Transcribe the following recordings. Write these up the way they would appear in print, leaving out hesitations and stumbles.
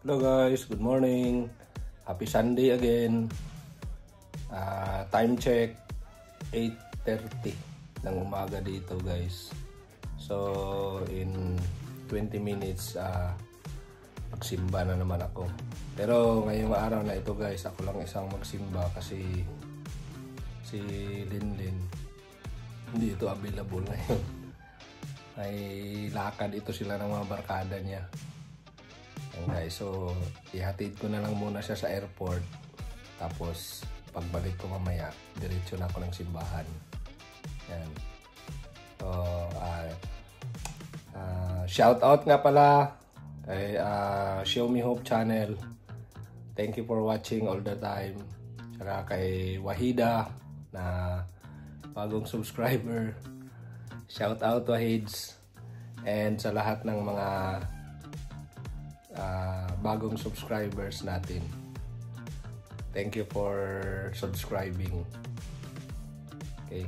Hello guys, good morning. Happy Sunday again. Time check 8:30 ng umaga dito guys. So in 20 minutes magsimba na naman ako. Pero ngayong araw na ito guys, ako lang isang magsimba kasi si Linlin hindi ito available ngayon. Ay lakad ito sila ng mga barkada niya. Guys, so ihatid ko na lang muna siya sa airport, tapos pagbalik ko mamaya diretso na ako ng simbahan. Yan. So shout out nga pala kay Show Me Hope channel. Thank you for watching all the time. Saka kay Wahida na bagong subscriber. Shout out Wahids. And sa lahat ng mga bagong subscribers natin, thank you for subscribing. Okay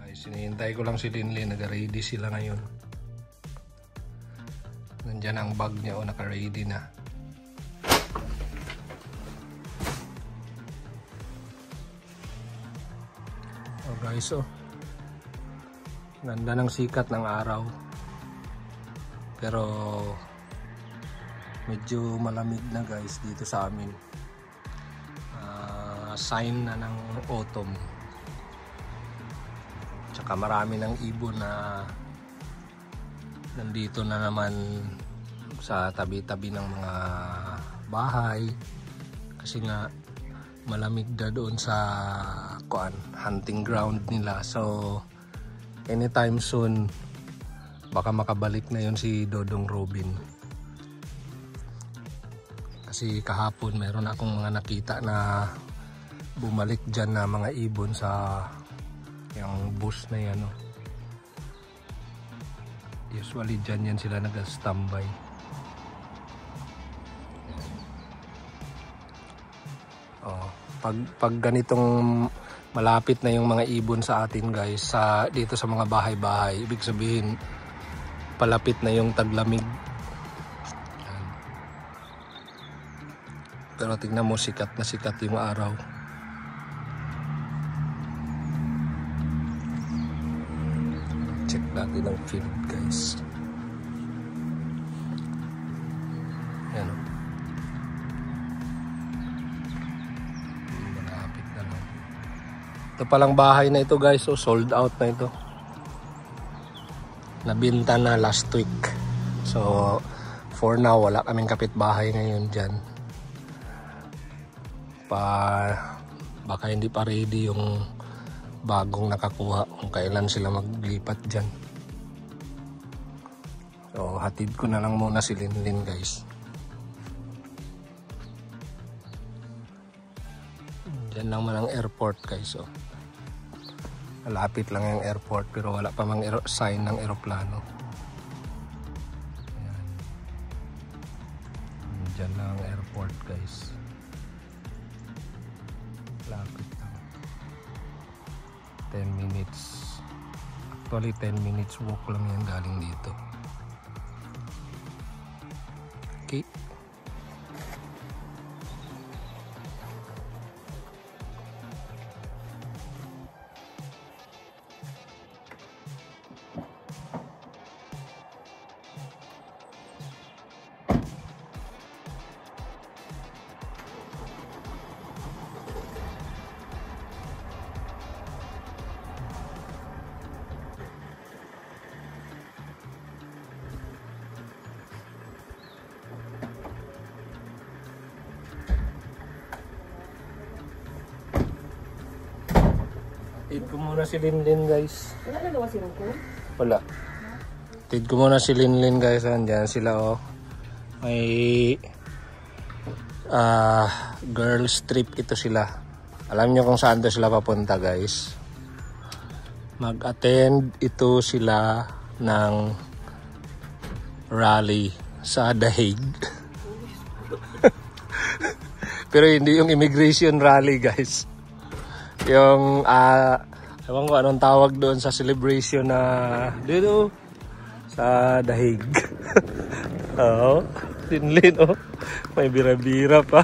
guys, hinihintay ko lang si Linlin. Nag-ready sila ngayon. Nandyan ang bag niya, naka-ready na. Guys, ganda ng sikat ng araw, pero medyo malamig na guys dito sa amin. Sign na ng autumn. Tsaka marami ng ibon na nandito na naman sa tabi-tabi ng mga bahay. Kasi nga malamig na doon sa hunting ground nila. So anytime soon baka makabalik na yon si Dodong Robin. Kasi kahapon meron akong mga nakita na bumalik dyan na mga ibon sa yung bus na yan. Usually dyan yan sila nag-standby. Pag ganitong malapit na yung mga ibon sa atin guys, dito sa mga bahay-bahay, ibig sabihin palapit na yung taglamig. Pero tingnan mo, sikat na sikat yung araw. Check natin ang field guys. Ayan. Malapit na lang. Ito palang bahay na ito guys, sold out na ito. Nabinta na last week. So for now wala kaming kapitbahay ngayon dyan. Baka hindi pa ready yung bagong nakakuha kung kailan sila maglipat dyan. So hatid ko na lang muna si Linlin guys. Dyan lang man ang airport guys. Malapit lang yung airport pero wala pa mang sign ng eroplano. Ayan. Dyan lang ang airport guys. Lapit lang. 10 minutes. Actually 10 minutes walk lang yan galing dito. Okay. Tid ko muna si Linlin guys. Wala na nawa si Ruko? Wala. Tid ko muna si Linlin guys. Andiyan sila May girls trip ito sila. Alam nyo kung saan to sila papunta guys. Mag-attend ito sila ng rally sa Dahig. Pero hindi yung immigration rally guys. Yung ewan ko anong tawag doon sa celebration na dito sa Dahig. Oo. Linlin, oh. May bira-bira pa.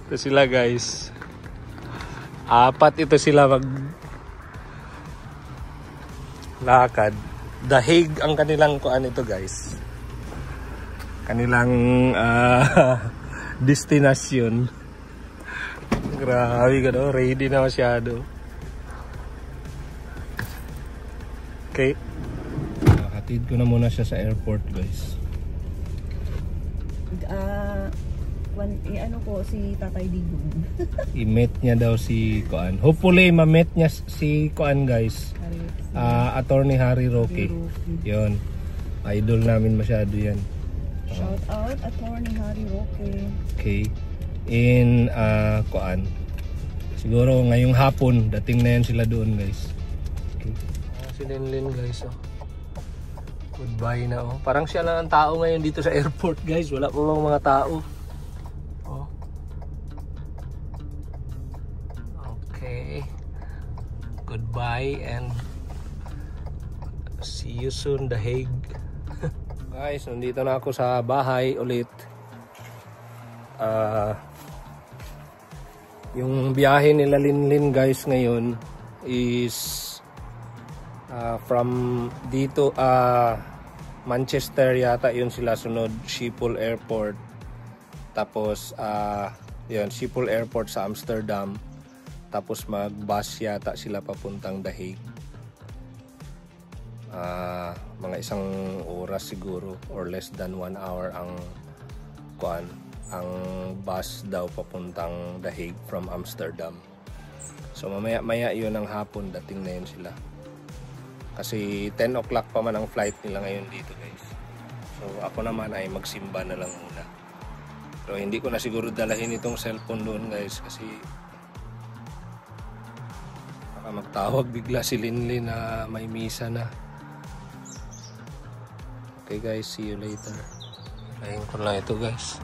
Ito sila, guys. 4 ito sila lakad. The Hague ang kanilang kuan ito, guys. Kanilang destination. Grabe ka, no? Ready na masyado. Okay. Hatid ko na muna siya sa airport, guys. Ano ko si Tatay Digong. I-met niya daw si Kuan. Hopefully ma-met niya si Kuan, guys. Attorney Harry Roque. Yun. Idol namin masyado yan. Shout out Attorney Harry Roque. Okay. In Kuan. Siguro ngayong hapon dating na yan sila doon, guys. Okay. Si Linlin, guys, oh. Goodbye na, oh. Parang siya lang ang tao ngayon dito sa airport, guys. Wala pa mga tao. Oh. Okay. Goodbye and see you soon, The Hague. Guys, nandito na ako sa bahay ulit. Yung biyahe nila Linlin, guys, ngayon is from dito Manchester yata yun sila, sunod Schiphol Airport, tapos yun Schiphol Airport sa Amsterdam, tapos mag-bus yata sila papuntang The Hague. Mga 1 oras siguro or less than 1 hour ang bus daw papuntang The Hague from Amsterdam. So mamaya yun ang hapon dating na yun sila. Kasi 10 o'clock pa man ang flight nila ngayon dito, guys. So ako naman ay magsimba na lang muna. Pero hindi ko na siguro dalahin itong cellphone doon, guys, kasi baka magtawag bigla si Linlin na may misa na. Okay, guys, see you later. Lahin ko lang ito, guys.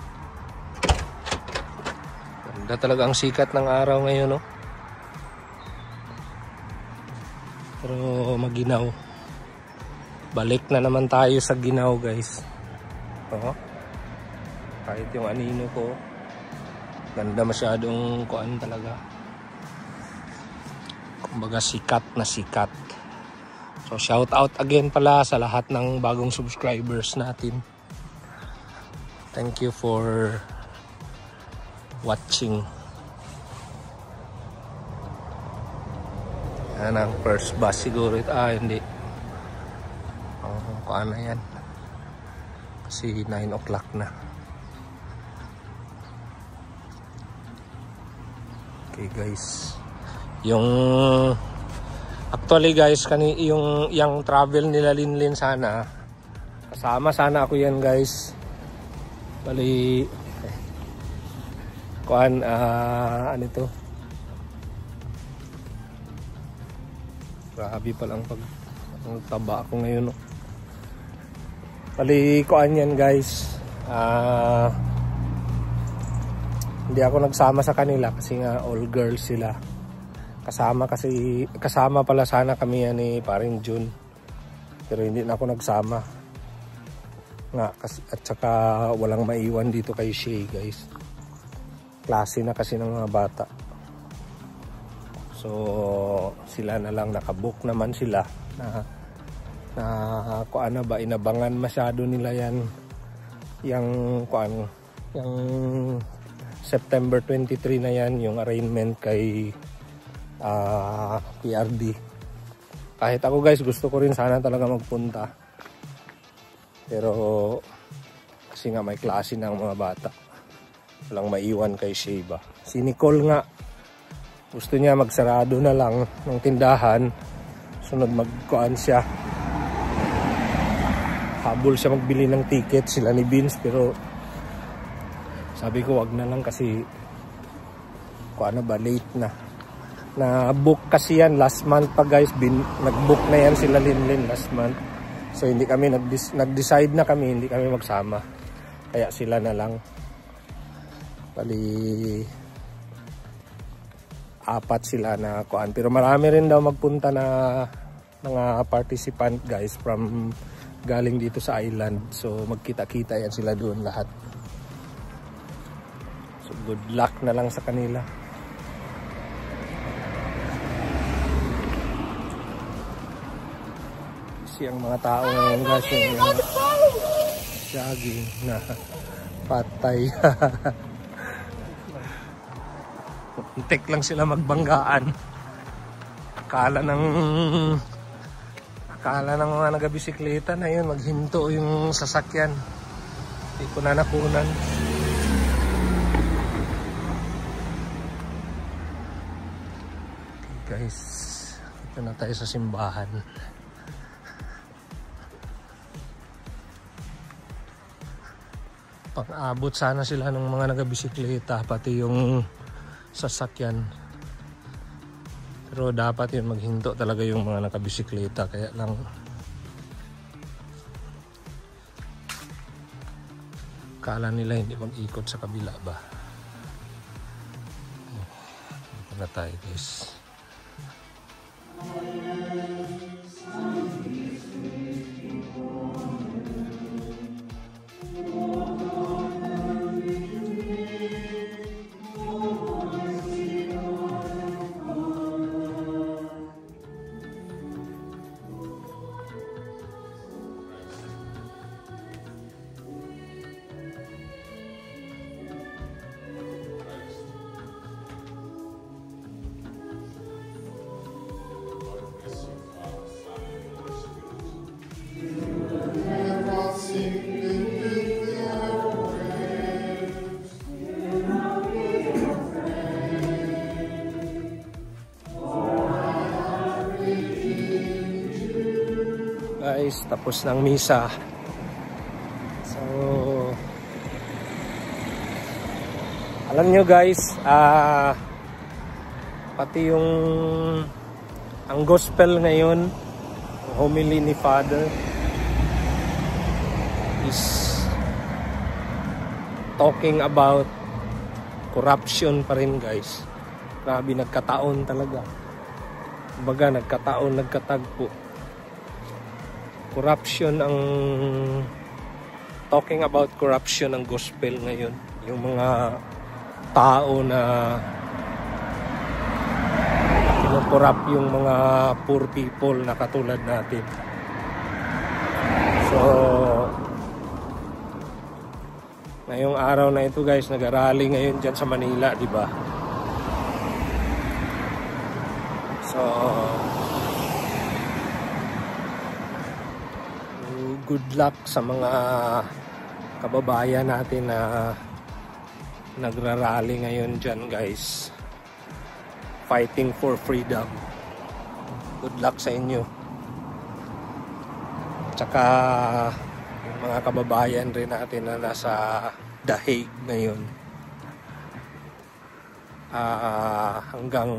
Ganda talaga ang sikat ng araw ngayon, no? Pero maginaw. Balik na naman tayo sa ginaw, guys. Kahit yung anino ko, ganda masyadong kuan talaga. Kumbaga sikat na sikat. So shout out again pala sa lahat ng bagong subscribers natin. Thank you for watching. Yan ang first bus siguro ito. Hindi. Kuan na yan. Kasi 9 o'clock na. Okay, guys. Actually, guys, yung travel nila Linlin sana. Kasama sana ako yan, guys. Bali kuan ano ito? Grabe pa lang pag taba ako ngayon, no? Bali kuan yan, guys. Hindi ako nagsama sa kanila kasi nga all girls sila. Kasama pala sana kami yan ni paring June. Pero hindi na ako nagsama. At saka walang maiwan dito kay Shay, guys. Klase na kasi ng mga bata. So sila na lang, nakabook naman sila na kuan na ba, inabangan masyado nila yan yung September 23 na yan, yung arraignment kay PRD. Kahit ako, guys, gusto ko rin sana talaga magpunta, pero kasi nga may klase ng mga bata, walang maiwan kay Sheba. Si Nicole nga gusto niya magsarado na lang ng tindahan, sunod magkuan siya, habol siya magbili ng ticket sila ni Vince, pero sabi ko wag na lang kasi kuan na ba, late na book kasi yan last month pa, guys. Nag-book na yan sila Linlin last month, so hindi kami nag-decide na kami, hindi kami magsama, kaya sila na lang. Bali 4 sila na kuan, pero marami rin daw magpunta na mga participant, guys, from galing dito sa island. So magkita-kita yan sila doon lahat. So good luck na lang sa kanila. Kasi ang mga tao ngayon guys, yung jogging na patay. Muntik lang sila magbanggaan. Akala ng mga nagabisikleta na yun, maghinto yung sasakyan. Hindi ko na nakunan. Okay guys, ito na tayo sa simbahan. Pang-abot sana sila ng mga nagabisikleta, pati yung sasakyan. Pero dapat yun maghinto talaga yung mga nakabisikleta, kaya lang kala nila hindi mag-ikot sa kabila ba. Ito na tayo guys. Guys, tapos ng misa. So alam nyo guys, pati yung ang gospel ngayon, homily ni Father is talking about corruption pa rin guys. Grabe, nagkataon talaga. Kumbaga nagkataon, nagkatagpo. Corruption ang talking about corruption ang gospel ngayon. Yung mga tao na kinukorrupt yung mga poor people na katulad natin. So ngayong araw na ito guys, nag-rally ngayon dyan sa Manila, di ba? So good luck sa mga kababayan natin na nagrarally ngayon dyan guys, fighting for freedom. Good luck sa inyo. Tsaka yung mga kababayan rin natin na nasa The Hague ngayon, hanggang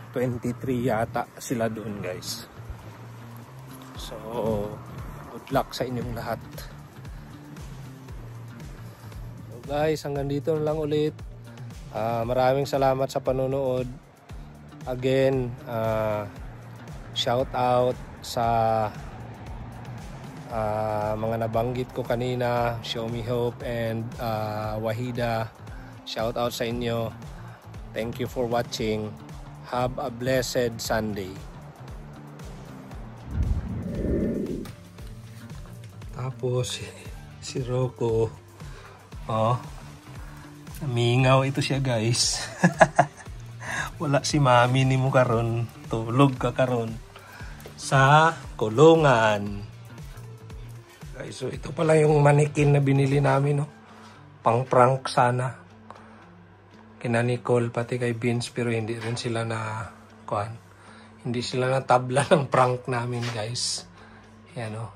23 yata sila doon guys. So good luck sa inyong lahat. So guys, hanggang dito na lang ulit. Maraming salamat sa panonood. Again, shout out sa mga nabanggit ko kanina, Show Me Hope and Wahida. Shout out sa inyo. Thank you for watching. Have a blessed Sunday. Tapos si Rocco, mingaw ito siya guys. Wala si mami ni mo karon, tulog ka karon sa kulungan. Guys, so ito pala yung manikin na binili namin, no? Pang prank sana. Kina Nicole pati kay Vince, pero hindi rin sila na hindi sila na tabla ng prank namin guys. Yan, no?